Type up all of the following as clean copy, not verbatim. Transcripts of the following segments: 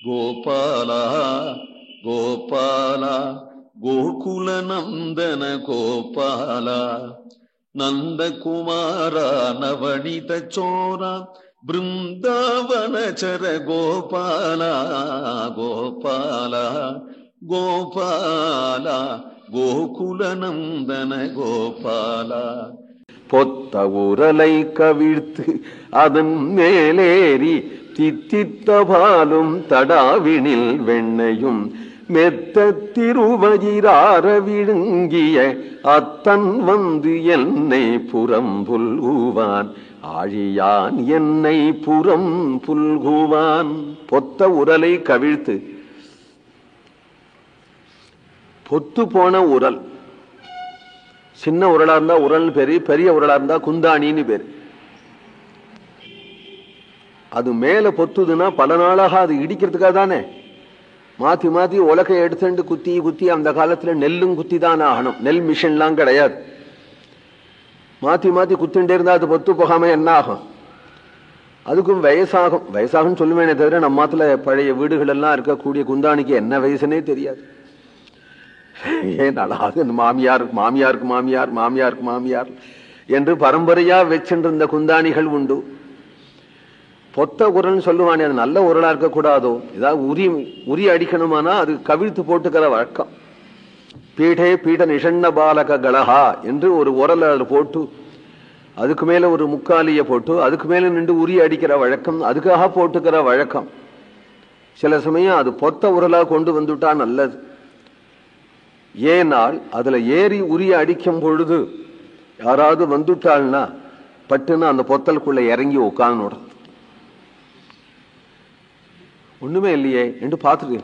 கோபால கோபால கோகுல நந்தன கோபால நந்தகுமார நவனித சோர பிருந்தாவனச்சர கோபால கோபால கோபால கோகுல நந்தன கோபால. பொத்த உரலை கவிழ்த்து அதன் மேலேறி தித்தித்த பாலும் தடாவினில் வெண்ணையும் மெத்த திருவயிரார விழுங்கிய அத்தன் வந்து என்னை புறம் புல்குவான் ஆழியான் என்னை புறம் புல்குவான். பொத்த உரலை கவிழ்த்து, பொத்து போன உரல், சின்ன உரலா இருந்தா உரல் பேரு, பெரிய உரலா இருந்தா குந்தாணின்னு பேரு. அது மேல பொத்துதுன்னா பல நாளாக அது இடிக்கிறதுக்காக தானே. மாத்தி மாத்தி உலகை எடுத்துட்டு குத்தி குத்தி, அந்த காலத்துல நெல்லும் குத்தி தான் ஆகணும், நெல் மிஷின்லாம் கிடையாது. மாத்தி மாத்தி குத்திண்டே இருந்தா அது பொத்து போகாம என்ன ஆகும்? அதுக்கும் வயசாகும். வயசாகும் சொல்லுவேனே தவிர நம்ம மாத்துல பழைய வீடுகள் எல்லாம் இருக்கக்கூடிய குந்தாணிக்கு என்ன வயசுனே தெரியாது. ஏனால அது மாமியாருக்கு மாமியாருக்கு மாமியார், மாமியாருக்கு மாமியார் என்று பரம்பரையா வச்சுருந்த குந்தாணிகள் உண்டு. பொத்த உரல்னு சொல்லுவானே, அது நல்ல உரலா இருக்கக்கூடாதோ, ஏதாவது உரி அடிக்கணுமானா அது கவிழ்த்து போட்டுக்கிற வழக்கம். பீடே பீட நிஷண்ண பாலக கலஹா என்று ஒரு உரலை போட்டு அதுக்கு மேல ஒரு முக்காலிய போட்டு அதுக்கு மேல நின்று உரி அடிக்கிற வழக்கம், அதுக்காக போட்டுக்கிற வழக்கம். சில சமயம் அது பொத்த உரலா கொண்டு வந்துட்டா நல்லது. ஏனால் அதுல ஏறி உரிய அடிக்கும் பொழுது யாராவது வந்துட்டாள்னா பட்டுன்னு அந்த பொத்தலுக்குள்ள இறங்கி உட்கார்ந்து ஒண்ணுமே இல்லையே என்று பார்த்துட்டு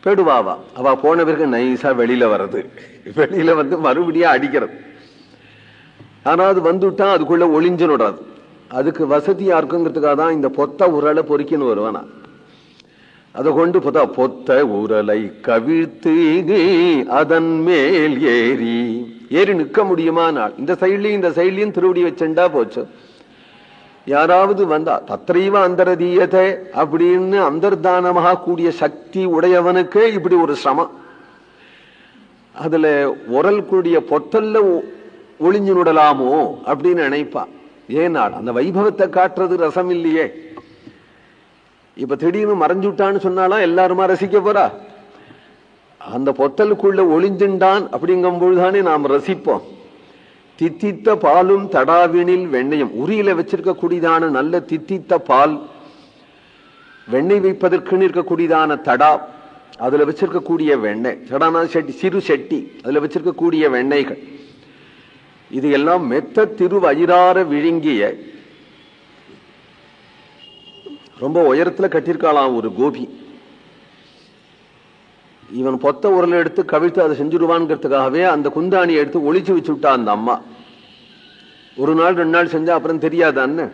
போயிடுவாவா. அவ போன பிறகு நைஸா வெளியில வர்றது, வெளியில வந்து மறுபடியும் அடிக்கிறது. ஆனா அது வந்துட்டா அதுக்குள்ள ஒளிஞ்சு நடுறது. அதுக்கு வசதியா இருக்குங்கிறதுக்காக தான் இந்த பொத்த உரலை பொறுக்கின்னு வருவானா. அதை கொண்டு பொத்த உரலை கவிழ்த்து அதன் மேல் ஏறி நிற்க முடியுமா? நாள் இந்த சைட்லயும் இந்த சைட்லயும் திருவடி வச்சுண்டா போச்சு. யாராவது வந்தா தத்ரைவ அந்தரதீயத்தை அப்படின்னு அந்தர்தானமாக கூடிய சக்தி உடையவனுக்கு இப்படி ஒரு சிரமம். அதுல உரல் கூடிய பொத்தல்ல ஒளிஞ்சு நுடலாமோ அப்படின்னு நினைப்பா. ஏனால் அந்த வைபவத்தை காட்டுறது ரசம் இல்லையே. இப்ப திடீர்னு மறைஞ்சுட்டான்னு சொன்னாலும் எல்லாருமா ரசிக்க போறா? அந்த பொத்தலுக்குள்ள ஒளிஞ்சுண்டான் அப்படிங்கும் பொழுதுதானே நாம் ரசிப்போம். தித்தித்த பாலும் தடாவினில் வெண்ணையும், உரியில வச்சிருக்க கூடியதான நல்ல தித்தித்த பால், வெண்ணெய் வைப்பதற்குன்னு இருக்கக்கூடியதான தடா, அதுல வச்சிருக்கக்கூடிய வெண்ணெய், தடானா சிறு செட்டி, அதுல வச்சிருக்கக்கூடிய வெண்ணெய்கள், இது எல்லாம் மெத்த திருவயிரார விழுங்கிய, ரொம்ப உயரத்துல கட்டியிருக்காளாம் ஒரு கோபி. இவன் பொத்த உரலை எடுத்து கவிழ்த்து அதை செஞ்சுடுவான்ங்கிறதுக்காகவே அந்த குந்தாணியை எடுத்து ஒளிச்சு வச்சு விட்டா அந்த அம்மா. ஒரு நாள் 2 நாள் செஞ்சா அப்புறம் தெரியாதான்னு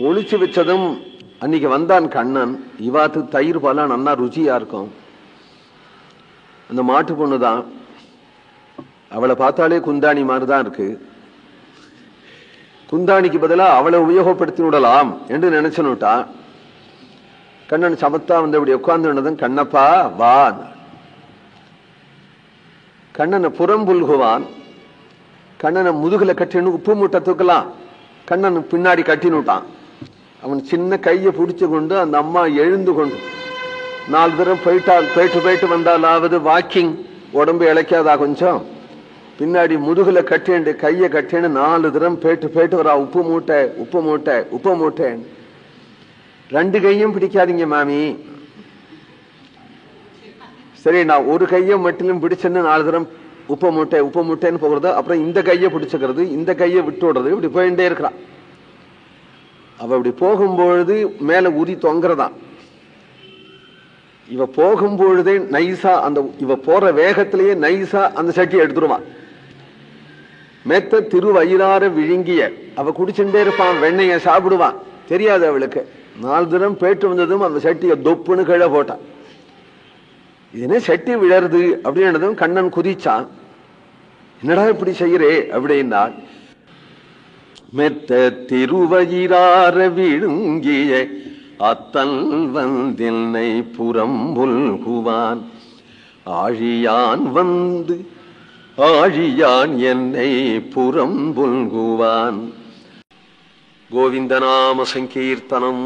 ஒளிச்சு வச்சதும் அன்னைக்கு வந்தான் கண்ணன். இவாத்து தயிர் பாலா நல்லா ருச்சியா இருக்கும். அந்த மாட்டு பொண்ணுதான், அவளை பார்த்தாலே குந்தாணி மாதிரிதான் இருக்கு. குந்தாணிக்கு பதிலா அவளை உபயோகப்படுத்தி விடலாம் என்று நினைச்சுனுட்டா. கண்ணன் சமத்தா வந்து அப்படி உட்கார்ந்து கண்ணப்பா வா. கண்ணனை புறம் புல்குவான். கண்ணனை முதுகுல கட்டின்னு உப்பு மூட்டை தூக்கலாம். கண்ணன் பின்னாடி கட்டினுட்டான். அவன் சின்ன கையை பிடிச்சு கொண்டு அந்த அம்மா எழுந்து கொண்டு 4 தரம் போயிட்டு வந்தாலாவது வாக்கிங், உடம்பு இழைக்காதா கொஞ்சம், பின்னாடி முதுகுல கட்டிண்டு கையை கட்டின்னு 4 தரம் போயிட்டு வரா. உப்பு மூட்டை உப்பு மூட்டை உப்பு மூட்டை. 2 கையும் பிடிக்காதீங்க மாமி. சரி, நான் ஒரு கையை மட்டும் பிடிச்சுன்னு 4 தரம் உப்பு மூட்டைன்னு போகிறது. அப்புறம் இந்த கையை பிடிச்சுக்கிறது, இந்த கையை விட்டு விடுறது, இப்படி போயிட்டே இருக்கிறான். அவ இப்படி போகும்பொழுது மேல உரி தொங்குறதான். இவ போகும்பொழுதே நைசா அந்த இவ போற வேகத்திலேயே நைசா அந்த சட்டியை எடுத்துருவான். மெத்த திருவயிரார விழுங்கிய, அவ குடிச்சுட்டே இருப்பான், வெண்ணைய சாப்பிடுவான், தெரியாது அவளுக்கு. 4 தரம் போயிட்டு வந்ததும் அந்த சட்டியை தொப்புன்னு கீழே போட்டான். இதுன்னு சட்டி விழருது அப்படின்னதும் கண்ணன் குதிச்சான். என்னடா இப்படி செய்யறே அப்படின்னா, மெத்த திருவயிரார விழுங்கிய அத்தல் வந்தென்னை புறம்புல்குவான் ஆழியான் வந்து ஆழியான் என்னை புறம்புல்குவான். கோவிந்தநாம சங்கீர்த்தனம்.